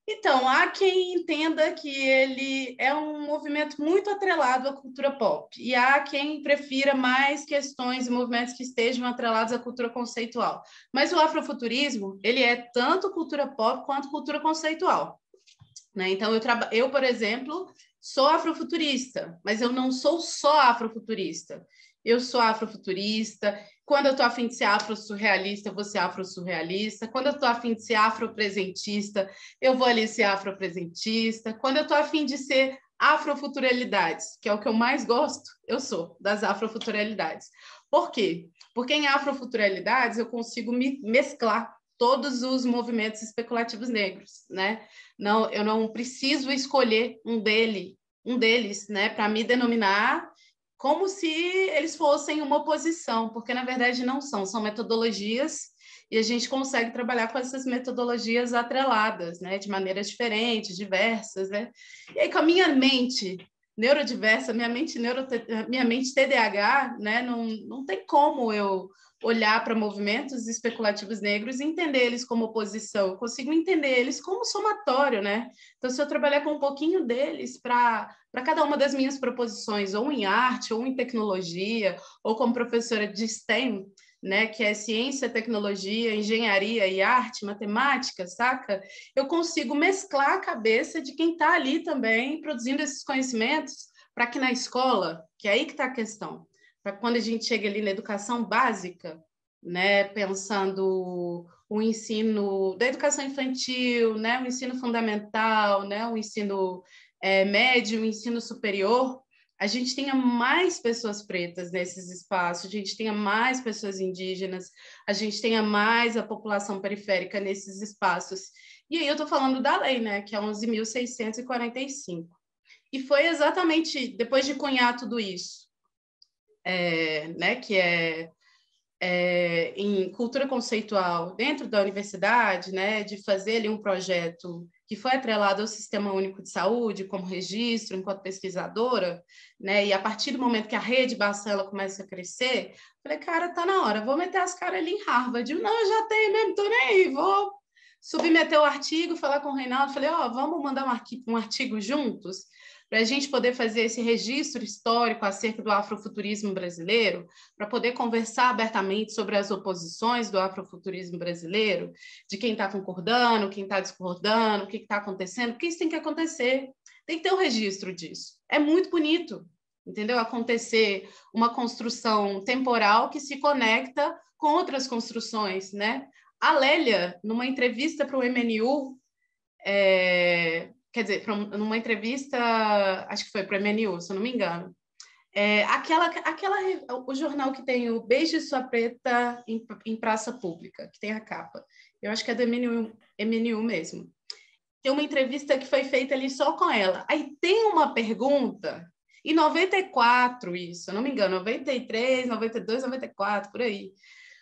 Então, há quem entenda que ele é um movimento muito atrelado à cultura pop, e há quem prefira mais questões e movimentos que estejam atrelados à cultura conceitual. Mas o afrofuturismo, ele é tanto cultura pop quanto cultura conceitual, né? Então, eu, por exemplo, sou afrofuturista, mas eu não sou só afrofuturista. Eu sou afrofuturista. Quando eu estou afim de ser afro-surrealista, eu vou ser afro-surrealista. Quando eu estou afim de ser afropresentista, eu vou ali ser afropresentista. Quando eu estou afim de ser afrofuturalidades, que é o que eu mais gosto, eu sou das afrofuturalidades. Por quê? Porque em afrofuturalidades eu consigo mesclar todos os movimentos especulativos negros, né? Não, eu não preciso escolher um deles, né, para me denominar como se eles fossem uma oposição, porque na verdade não são metodologias e a gente consegue trabalhar com essas metodologias atreladas, né, de maneiras diferentes, diversas, né? E aí com a minha mente neurodiversa, minha mente TDAH, né, não tem como eu olhar para movimentos especulativos negros e entender eles como oposição, eu consigo entender eles como somatório, né? Então, se eu trabalhar com um pouquinho deles para cada uma das minhas proposições, ou em arte, ou em tecnologia, ou como professora de STEM, né, que é ciência, tecnologia, engenharia e arte, matemática, saca? Eu consigo mesclar a cabeça de quem está ali também produzindo esses conhecimentos para que na escola, que é aí que está a questão, para quando a gente chega ali na educação básica, né, pensando o ensino da educação infantil, né, o ensino fundamental, né, o ensino médio, o ensino superior, a gente tenha mais pessoas pretas nesses espaços, a gente tenha mais pessoas indígenas, a gente tenha mais a população periférica nesses espaços. E aí eu estou falando da lei, né, que é 11.645. E foi exatamente depois de cunhar tudo isso, né, que em cultura conceitual dentro da universidade, né, de fazer ali um projeto que foi atrelado ao Sistema Único de Saúde, como registro, enquanto pesquisadora, né, e a partir do momento que a rede Bacela começa a crescer, falei, cara, tá na hora, vou meter as caras ali em Harvard. Não, eu já tenho mesmo, tô nem aí, vou submeter o artigo, falar com o Reinaldo, falei, vamos mandar um artigo juntos, para a gente poder fazer esse registro histórico acerca do afrofuturismo brasileiro, para poder conversar abertamente sobre as oposições do afrofuturismo brasileiro, de quem está concordando, quem está discordando, o que está acontecendo, porque isso tem que acontecer, tem que ter um registro disso. É muito bonito, entendeu? Acontecer uma construção temporal que se conecta com outras construções, né? A Lélia, numa entrevista para o MNU, quer dizer, numa entrevista, acho que foi para o MNU, se eu não me engano, o jornal que tem o Beije Sua Preta em Praça Pública, que tem a capa. Eu acho que é do MNU mesmo. Tem uma entrevista que foi feita ali só com ela. Aí tem uma pergunta, em 94 isso, se eu não me engano, 93, 92, 94, por aí.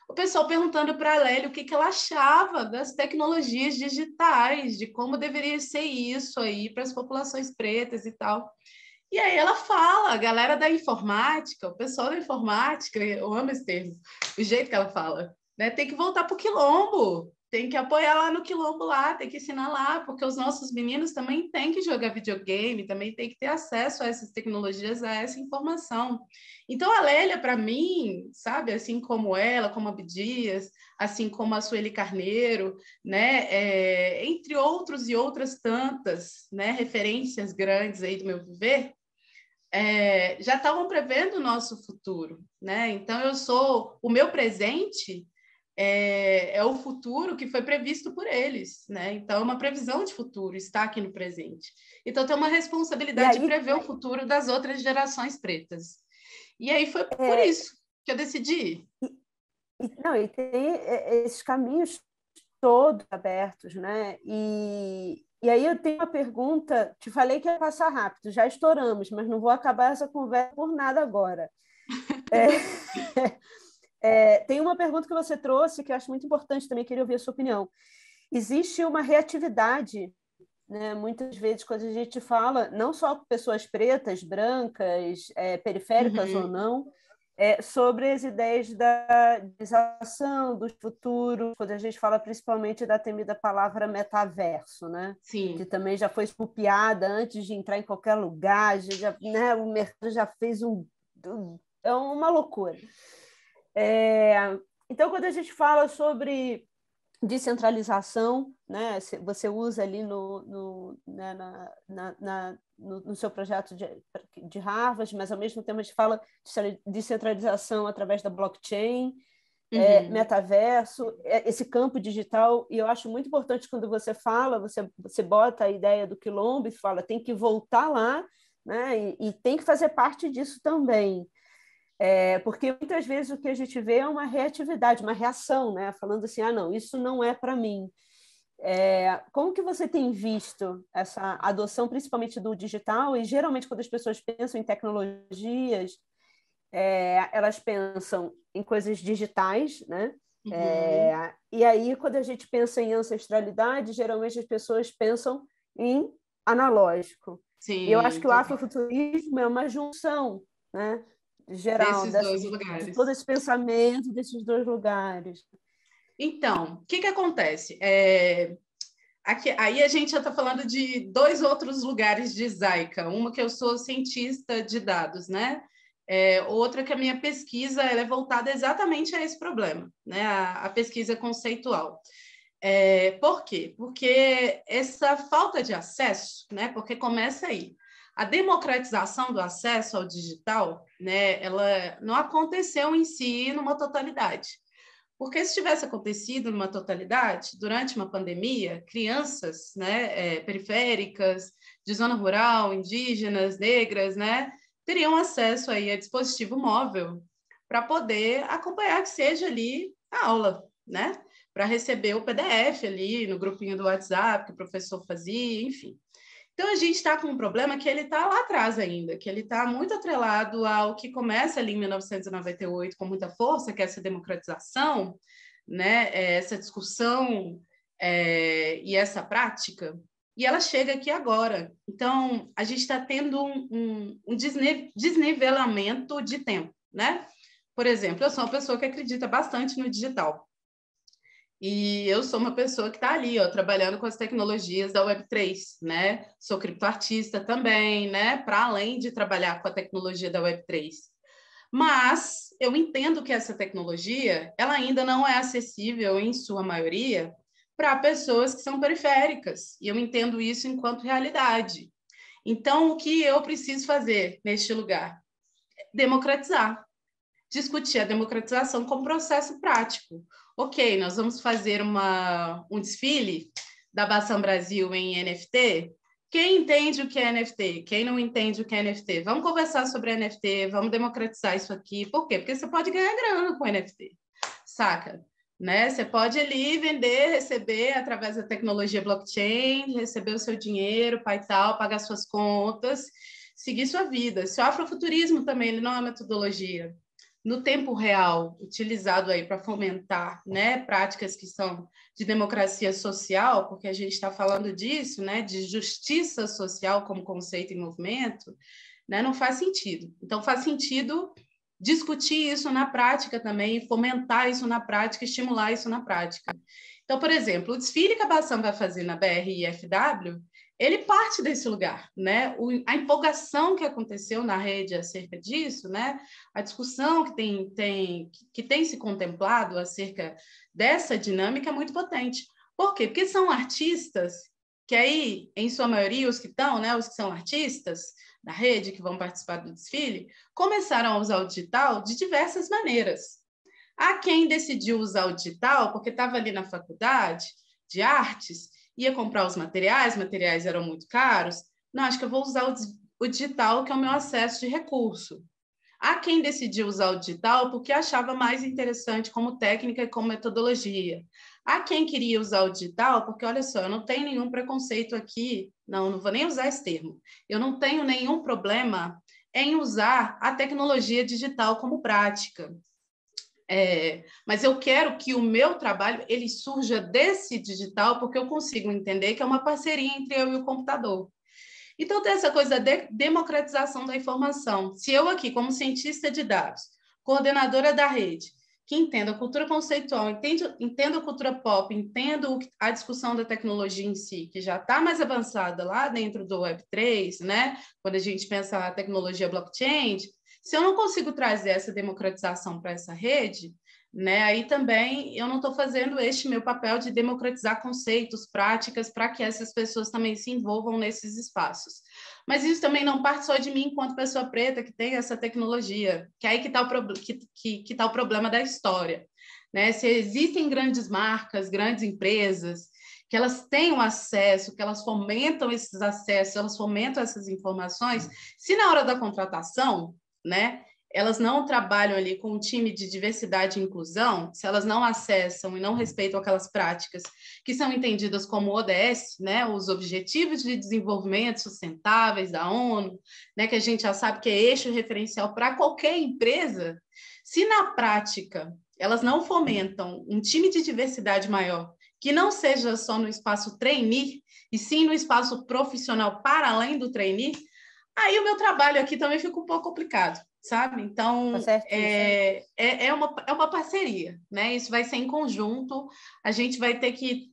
O pessoal perguntando para a Lélia o que ela achava das tecnologias digitais, de como deveria ser isso aí para as populações pretas e tal. E aí ela fala, a galera da informática, o pessoal da informática, eu amo esse termo, o jeito que ela fala, né? Tem que voltar para o quilombo, tem que apoiar lá no quilombo lá, tem que ensinar lá, porque os nossos meninos também têm que jogar videogame, também têm que ter acesso a essas tecnologias, a essa informação. Então a Lélia, para mim, sabe, assim como ela, como a Abdias, assim como a Sueli Carneiro, né, entre outros e outras tantas, né, referências grandes aí do meu viver, já estavam prevendo o nosso futuro, né? Então o meu presente é o futuro que foi previsto por eles, né? Então é uma previsão de futuro, está aqui no presente. Então tem uma responsabilidade de prever o futuro das outras gerações pretas. E aí foi por isso que eu decidi. Não, e tem esses caminhos todos abertos, né? E aí eu tenho uma pergunta, te falei que ia passar rápido, já estouramos, mas não vou acabar essa conversa por nada agora. Tem uma pergunta que você trouxe que eu acho muito importante também, queria ouvir a sua opinião. Existe uma reatividade, né? Muitas vezes, quando a gente fala, não só com pessoas pretas, brancas, periféricas ou não, sobre as ideias da digitalização, do futuro, quando a gente fala principalmente da temida palavra metaverso, né? Sim. Que também já foi estupiada antes de entrar em qualquer lugar, né? O mercado já fez é uma loucura. Então, quando a gente fala sobre descentralização, né? Você usa ali né, no seu projeto de Harvard, mas ao mesmo tempo a gente fala de descentralização através da blockchain, metaverso, esse campo digital, e eu acho muito importante quando você fala, você bota a ideia do quilombo e fala, tem que voltar lá, né? E tem que fazer parte disso também. Porque muitas vezes o que a gente vê é uma reatividade, uma reação, né? Falando assim, não, isso não é para mim. Como que você tem visto essa adoção, principalmente do digital? E geralmente quando as pessoas pensam em tecnologias, elas pensam em coisas digitais, né? E aí, quando a gente pensa em ancestralidade, geralmente as pessoas pensam em analógico. E eu acho Sim, que o afrofuturismo é uma junção, né, geral, desses dois de lugares. todo esse pensamento desses dois lugares. Então, o que acontece? Aí a gente já está falando de dois outros lugares de Zaica. Uma que eu sou cientista de dados, né? Outra que a minha pesquisa ela é voltada exatamente a esse problema, né? A pesquisa conceitual. Por quê? Porque essa falta de acesso, né? Porque começa aí. A democratização do acesso ao digital, né? Ela não aconteceu em si numa totalidade. Porque se tivesse acontecido numa totalidade, durante uma pandemia, crianças, né, periféricas, de zona rural, indígenas, negras, né, teriam acesso aí a dispositivo móvel para poder acompanhar que seja ali a aula, né, para receber o PDF ali no grupinho do WhatsApp que o professor fazia, enfim. Então, a gente está com um problema que ele está lá atrás ainda, que ele está muito atrelado ao que começa ali em 1998 com muita força, que é essa democratização, né? Essa discussão e essa prática, e ela chega aqui agora. Então, a gente está tendo um desnivelamento de tempo, né? Por exemplo, eu sou uma pessoa que acredita bastante no digital. E eu sou uma pessoa que está ali, ó, trabalhando com as tecnologias da Web3, né? Sou criptoartista também, né? Para além de trabalhar com a tecnologia da Web3. Mas eu entendo que essa tecnologia, ela ainda não é acessível, em sua maioria, para pessoas que são periféricas. E eu entendo isso enquanto realidade. Então, o que eu preciso fazer neste lugar? Democratizar. Discutir a democratização como processo prático. Ok, nós vamos fazer um desfile da Bação Brasil em NFT. Quem entende o que é NFT? Quem não entende o que é NFT? Vamos conversar sobre NFT, vamos democratizar isso aqui. Por quê? Porque você pode ganhar grana com NFT, saca? Né? Você pode ali vender, receber através da tecnologia blockchain, receber o seu dinheiro, pai tal, pagar suas contas, seguir sua vida. Se o afrofuturismo também ele não é metodologia, no tempo real, utilizado aí para fomentar, né, práticas que são de democracia social, porque a gente está falando disso, né, de justiça social como conceito em movimento, né, não faz sentido. Então, faz sentido discutir isso na prática também, fomentar isso na prática, estimular isso na prática. Então, por exemplo, o desfile que a Bação vai fazer na BR-IFW, ele parte desse lugar, né? A empolgação que aconteceu na rede acerca disso, né? A discussão que tem se contemplado acerca dessa dinâmica é muito potente. Por quê? Porque são artistas que aí, em sua maioria, os que estão, né? Os que são artistas da rede, que vão participar do desfile, começaram a usar o digital de diversas maneiras. Há quem decidiu usar o digital porque estava ali na faculdade de artes, ia comprar os materiais eram muito caros. Não, acho que eu vou usar o digital, que é o meu acesso de recurso. Há quem decidiu usar o digital porque achava mais interessante como técnica e como metodologia. Há quem queria usar o digital porque, olha só, eu não tenho nenhum preconceito aqui, não vou nem usar esse termo. Eu não tenho nenhum problema em usar a tecnologia digital como prática. Mas eu quero que o meu trabalho ele surja desse digital porque eu consigo entender que é uma parceria entre eu e o computador. Então, tem essa coisa da democratização da informação. Se eu aqui, como cientista de dados, coordenadora da rede, que entendo a cultura conceitual, entendo a cultura pop, entendo a discussão da tecnologia em si, que já está mais avançada lá dentro do Web3, né? Quando a gente pensa a tecnologia blockchain, se eu não consigo trazer essa democratização para essa rede, né, aí também eu não estou fazendo este meu papel de democratizar conceitos, práticas, para que essas pessoas também se envolvam nesses espaços. Mas isso também não parte só de mim enquanto pessoa preta que tem essa tecnologia, que é aí que está tá o problema da história. Né? Se existem grandes marcas, grandes empresas, que elas tenham acesso, que elas fomentam esses acessos, elas fomentam essas informações, se na hora da contratação, né, elas não trabalham ali com um time de diversidade e inclusão, se elas não acessam e não respeitam aquelas práticas que são entendidas como ODS, né, os Objetivos de Desenvolvimento Sustentáveis da ONU, né, que a gente já sabe que é eixo referencial para qualquer empresa, se na prática elas não fomentam um time de diversidade maior, que não seja só no espaço trainee, e sim no espaço profissional para além do trainee, aí o meu trabalho aqui também fica um pouco complicado, sabe? Então, Tá certíssimo. é uma parceria, né? Isso vai ser em conjunto, a gente vai ter que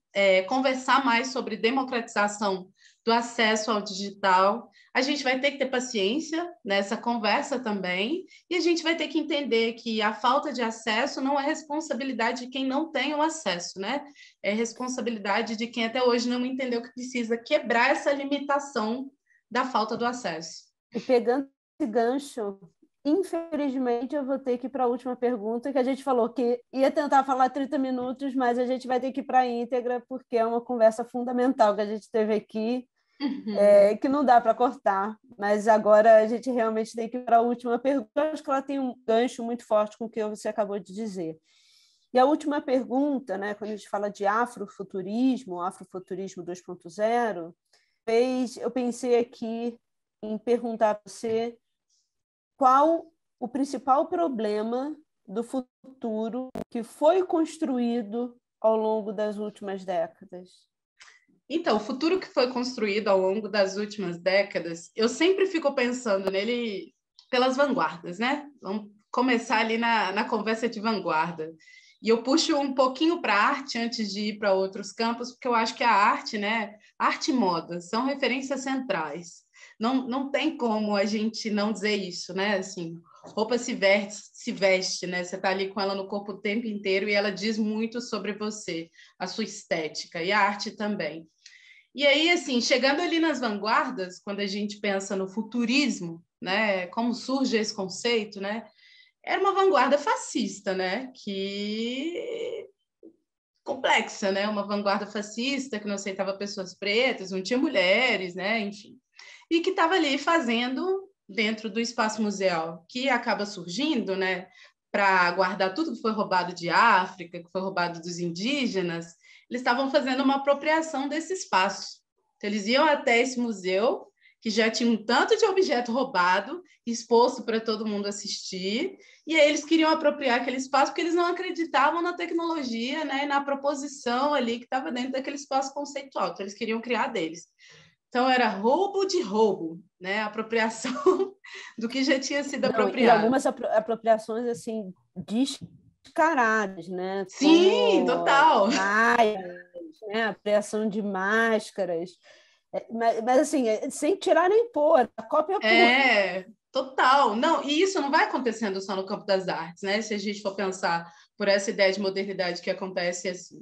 conversar mais sobre democratização do acesso ao digital, a gente vai ter que ter paciência nessa conversa também, e a gente vai ter que entender que a falta de acesso não é responsabilidade de quem não tem o acesso, né? É responsabilidade de quem até hoje não entendeu que precisa quebrar essa limitação da falta do acesso. E pegando esse gancho, infelizmente eu vou ter que ir para a última pergunta, que a gente falou que ia tentar falar 30 minutos, mas a gente vai ter que ir para a íntegra, porque é uma conversa fundamental que a gente teve aqui, que não dá para cortar, mas agora a gente realmente tem que ir para a última pergunta. Eu acho que ela tem um gancho muito forte com o que você acabou de dizer. E a última pergunta, né, quando a gente fala de afrofuturismo 2.0, eu pensei aqui em perguntar para você qual o principal problema do futuro que foi construído ao longo das últimas décadas. Então, o futuro que foi construído ao longo das últimas décadas, eu sempre fico pensando nele pelas vanguardas, né? Vamos começar ali na conversa de vanguarda. E eu puxo um pouquinho para a arte antes de ir para outros campos, porque eu acho que a arte, né? Arte e moda são referências centrais. Não tem como a gente não dizer isso, né? Assim, roupa se veste, né? Você está ali com ela no corpo o tempo inteiro e ela diz muito sobre você, a sua estética, e a arte também. E aí, assim, chegando ali nas vanguardas, quando a gente pensa no futurismo, né? Como surge esse conceito, né? Era uma vanguarda fascista, né? Que complexa, né? Uma vanguarda fascista que não aceitava pessoas pretas, não tinha mulheres, né? Enfim. E que estava ali fazendo dentro do espaço museal, que acaba surgindo, né? Para guardar tudo que foi roubado de África, que foi roubado dos indígenas, eles estavam fazendo uma apropriação desse espaço. Então, eles iam até esse museu, que já tinha um tanto de objeto roubado, exposto para todo mundo assistir, e aí eles queriam apropriar aquele espaço porque eles não acreditavam na tecnologia, né, na proposição ali que estava dentro daquele espaço conceitual, então eles queriam criar deles. Então, era roubo de roubo, né? Apropriação do que já tinha sido E apropriado. algumas apropriações assim descaradas, né? Sim, Como total. maias, né? Apropriação de máscaras, mas assim, sem tirar nem pôr, a cópia pura. Total. Não, e isso não vai acontecendo só no campo das artes, né? Se a gente for pensar por essa ideia de modernidade que acontece assim.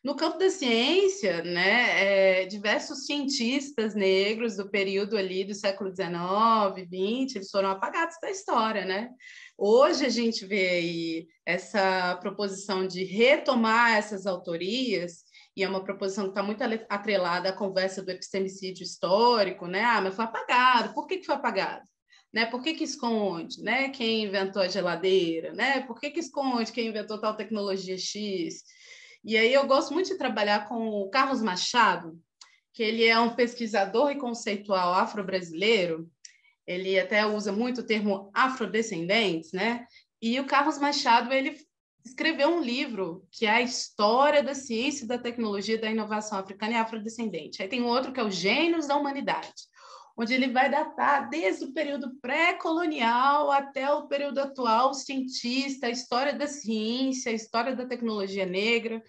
No campo da ciência, né, diversos cientistas negros do período ali do século XIX, XX, eles foram apagados da história, né? Hoje a gente vê aí essa proposição de retomar essas autorias, e é uma proposição que está muito atrelada à conversa do epistemicídio histórico, né? Ah, mas foi apagado. Por que foi apagado? Né? Por que esconde? Né? Quem inventou a geladeira? Né? Por que esconde quem inventou tal tecnologia X? E aí eu gosto muito de trabalhar com o Carlos Machado, que ele é um pesquisador e conceitual afro-brasileiro, ele até usa muito o termo afrodescendentes, né? E o Carlos Machado, ele escreveu um livro que é a História da Ciência e da Tecnologia da Inovação Africana e Afrodescendente. Aí tem outro que é o Gênios da Humanidade, onde ele vai datar desde o período pré-colonial até o período atual, cientista, a história da ciência, a história da tecnologia negra.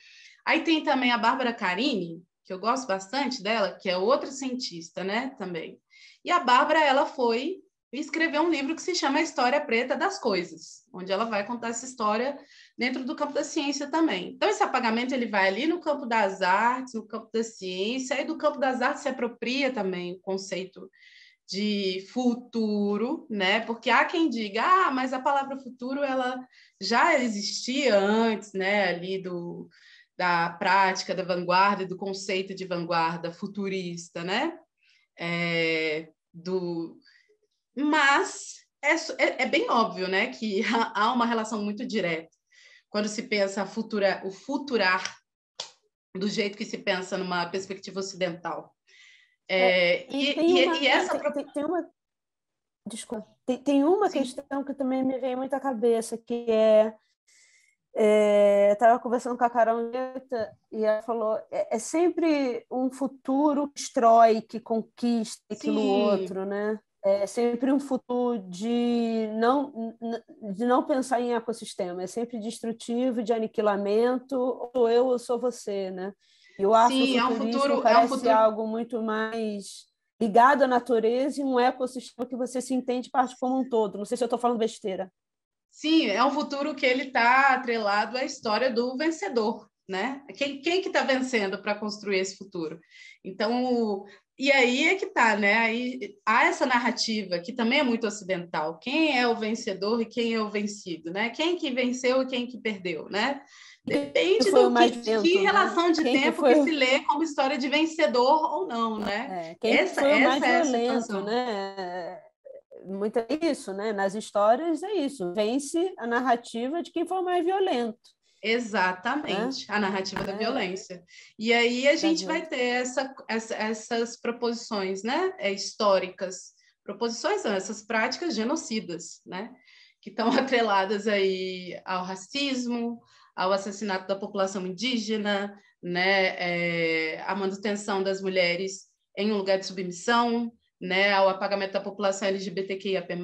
Aí tem também a Bárbara Carini, que eu gosto bastante dela, que é outra cientista, né, também. E a Bárbara, ela foi escrever um livro que se chama A História Preta das Coisas, onde ela vai contar essa história dentro do campo da ciência também. Então, esse apagamento ele vai ali no campo das artes, no campo da ciência, e do campo das artes se apropria também o conceito de futuro, né? Porque há quem diga, mas a palavra futuro ela já existia antes, né? Ali da prática da vanguarda e do conceito de vanguarda futurista, né? Mas é bem óbvio, né, que há uma relação muito direta quando se pensa o futurar do jeito que se pensa numa perspectiva ocidental. E essa... Tem uma... Desculpa. Tem uma Sim. questão que também me veio muito à cabeça, que estava conversando com a Carolita e ela falou, é sempre um futuro que destrói, que conquista aquilo outro, né? É sempre um futuro de não pensar em ecossistema, é sempre destrutivo, de aniquilamento, ou sou você, né? E o afrofuturismo parece algo muito mais ligado à natureza e um ecossistema que você se entende parte como um todo. Não sei se eu estou falando besteira. Sim, é um futuro que ele está atrelado à história do vencedor, né? Quem que está vencendo para construir esse futuro? Então, e aí é que tá, né? Aí há essa narrativa que também é muito ocidental. Quem é o vencedor e quem é o vencido, né? Quem que venceu e quem que perdeu, né? Depende de que relação de tempo que se lê como história de vencedor ou não, né? Quem foi o mais violento, situação. né? Muito isso, né? Nas histórias é isso. Vence a narrativa de quem foi o mais violento. Exatamente, a narrativa da violência. E aí a gente vai ter essas proposições, né? Históricas. Proposições são essas práticas genocidas, né? Que estão atreladas aí ao racismo, ao assassinato da população indígena, né? A manutenção das mulheres em um lugar de submissão, né? Ao apagamento da população LGBTQIAP+,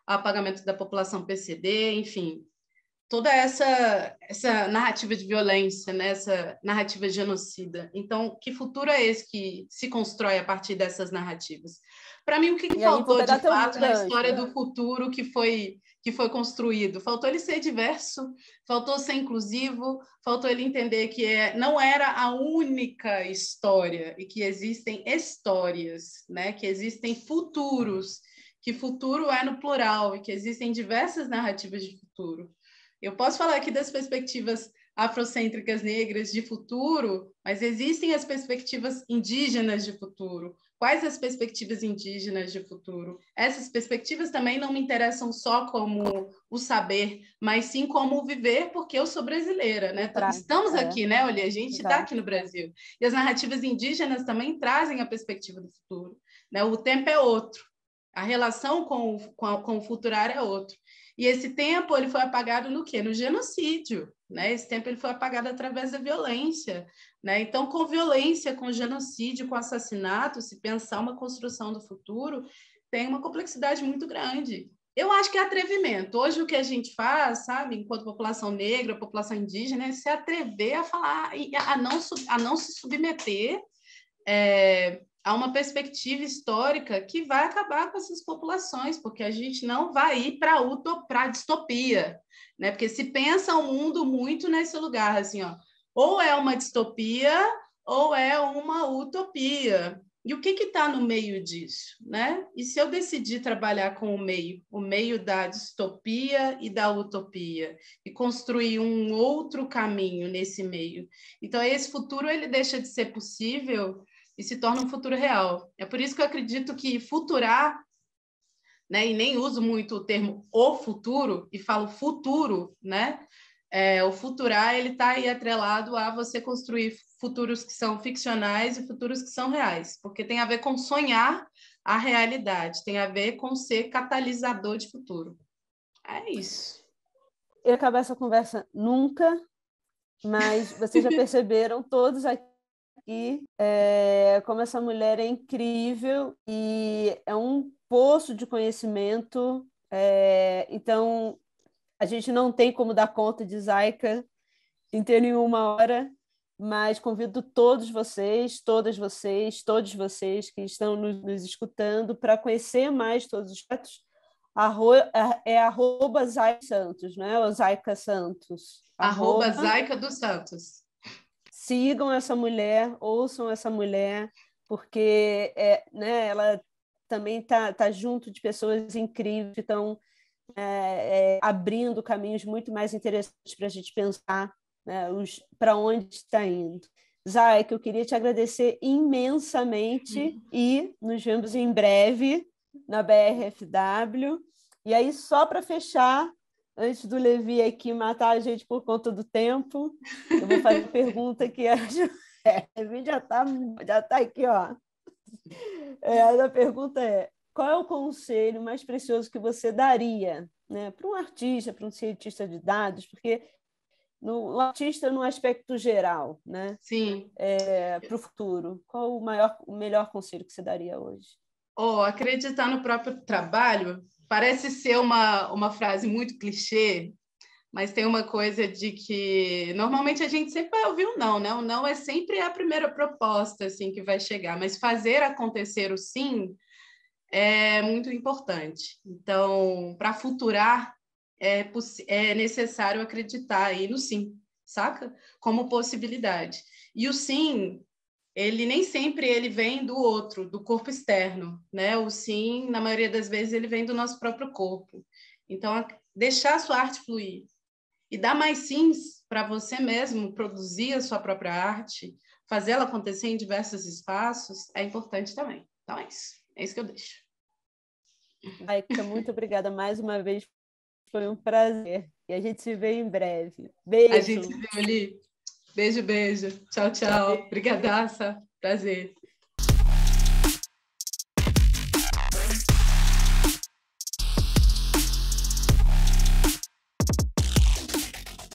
ao apagamento da população PCD, enfim, toda essa narrativa de violência, né? Essa narrativa genocida. Então, que futuro é esse que se constrói a partir dessas narrativas? Para mim, o que faltou de fato na história do futuro que foi construído? Faltou ele ser diverso, faltou ser inclusivo, faltou ele entender que não era a única história e que existem histórias, né? Que existem futuros, que futuro é no plural e que existem diversas narrativas de futuro. Eu posso falar aqui das perspectivas afrocêntricas negras de futuro, mas existem as perspectivas indígenas de futuro. Quais as perspectivas indígenas de futuro? Essas perspectivas também não me interessam só como o saber, mas sim como o viver, porque eu sou brasileira, né? Estamos aqui, né? Olha, a gente está aqui no Brasil. E as narrativas indígenas também trazem a perspectiva do futuro, né? O tempo é outro. A relação com o futurário é outro. E esse tempo ele foi apagado no quê? No genocídio, né? Esse tempo ele foi apagado através da violência, né? Então, com violência, com genocídio, com assassinato, se pensar uma construção do futuro, tem uma complexidade muito grande. Eu acho que é atrevimento. Hoje o que a gente faz, sabe, enquanto população negra, população indígena, é se atrever a falar, a não se submeter a uma perspectiva histórica que vai acabar com essas populações, porque a gente não vai ir para a distopia, né? Porque se pensa o mundo muito nesse lugar, assim, ó, ou é uma distopia ou é uma utopia. E o que está no meio disso, né? E se eu decidir trabalhar com o meio da distopia e da utopia, e construir um outro caminho nesse meio? Então, esse futuro ele deixa de ser possível e se torna um futuro real. É por isso que eu acredito que futurar, né, e nem uso muito o termo o futuro, e falo futuro, né? O futurar ele está aí atrelado a você construir futuros que são ficcionais e futuros que são reais, porque tem a ver com sonhar a realidade, tem a ver com ser catalisador de futuro. É isso. Eu acabo essa conversa nunca, mas vocês já perceberam todos aqui como essa mulher é incrível e é um poço de conhecimento. Então, a gente não tem como dar conta de Zaika inteiro em uma hora, mas convido todos vocês, todas vocês, todos vocês que estão nos escutando para conhecer mais todos os fatos. @ Zaika Santos, né? Ou Zaika Santos. @ Zaika dos Santos. Sigam essa mulher, ouçam essa mulher, porque né, ela também tá junto de pessoas incríveis que estão abrindo caminhos muito mais interessantes para a gente pensar, né, para onde está indo. Zaika, eu queria te agradecer imensamente e nos vemos em breve na BRFW. E aí, só para fechar, antes do Levi aqui matar a gente por conta do tempo, eu vou fazer uma pergunta que o Levi já tá aqui, ó. A pergunta é: qual é o conselho mais precioso que você daria, né, para um artista, para um cientista de dados? Porque o artista no aspecto geral, né, Sim. para o futuro, qual o melhor conselho que você daria hoje? Acreditar no próprio trabalho parece ser uma frase muito clichê, mas tem uma coisa de que normalmente a gente sempre vai ouvir um não, né? O não é sempre a primeira proposta assim que vai chegar, mas fazer acontecer o sim é muito importante. Então, para futurar, é necessário acreditar aí no sim, saca? Como possibilidade. E o sim, ele nem sempre ele vem do outro, do corpo externo, né? O sim, na maioria das vezes, ele vem do nosso próprio corpo. Então, deixar a sua arte fluir e dar mais sims para você mesmo produzir a sua própria arte, fazer ela acontecer em diversos espaços, é importante também. Então, é isso que eu deixo. Aika, muito obrigada mais uma vez. Foi um prazer. E a gente se vê em breve. Beijo. A gente se vê ali. Beijo, beijo. Tchau, tchau. Obrigadaça. Prazer.